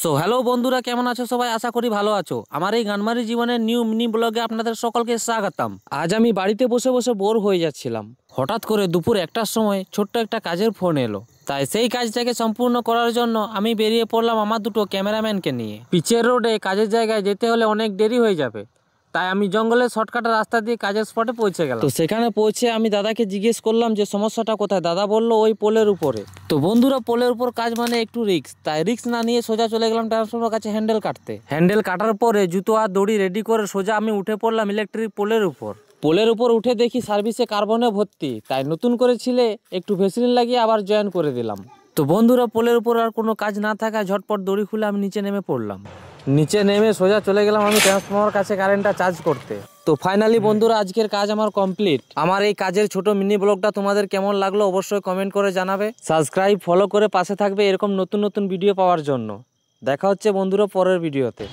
So hello বন্ধুরা, কেমন আছো সবাই? আশা করি ভালো আছো। আমার এই গানমারি জীবনের নিউ মিনি ব্লগে আপনাদের সকলকে স্বাগতম। আজ আমি বাড়িতে বসে বসে বোর হয়ে যাচ্ছিলাম। হঠাৎ করে দুপুর 1টার সময় ছোট্ট একটা কাজের ফোন এলো। তাই সেই কাজটাকে সম্পূর্ণ করার জন্য আমি বেরিয়ে পড়লাম আমার দুটো ক্যামেরাম্যানকে নিয়ে। পিচের রোডে কাজের জায়গায় যেতে হলে অনেক দেরি হয়ে যাবে, তাই আমি জঙ্গলের শর্টকাটের রাস্তা দিয়ে কাজের স্পটে পৌঁছে গেলাম। তো সেখানে পৌঁছে আমি দাদাকে জিজ্ঞেস করলাম যে সমস্যাটা কোথায়। দাদা বলল ওই পোলের উপরে। তো বন্ধুরা, পোলের উপর কাজ মানে একটু রিস্ক, তাই রিস্ক না নিয়ে সোজা চলে গেলাম ট্রান্সফর্মার কাছে হ্যান্ডেল কাটতে। হ্যান্ডেল কাটার পরে জুতো আর দড়ি রেডি করে সোজা আমি উঠে পড়লাম ইলেকট্রিক পোলের উপর। পোলের উপর উঠে দেখি সার্ভিসে কার্বনে ভর্তি, তাই নতুন করে ছিলে একটু ভেসলিন লাগিয়ে আবার জয়েন করে দিলাম। তো বন্ধুরা, পোলের উপর আর কোনো কাজ না থাকায় ঝটপট দড়ি খুলে আমি নিচে নেমে পড়লাম। নিচে নেমে সোজা চলে গেলাম আমি ট্রান্সফর্মার কাছে কারেন্টটা চার্জ করতে। তো ফাইনালি বন্ধুরা, আজকের কাজ আমার কমপ্লিট। আমার এই কাজের ছোট মিনি ব্লগটা তোমাদের কেমন লাগলো অবশ্যই কমেন্ট করে জানাবে। সাবস্ক্রাইব ফলো করে পাশে থাকবে এরকম নতুন নতুন ভিডিও পাওয়ার জন্য। দেখা হচ্ছে বন্ধুরা পরের ভিডিওতে।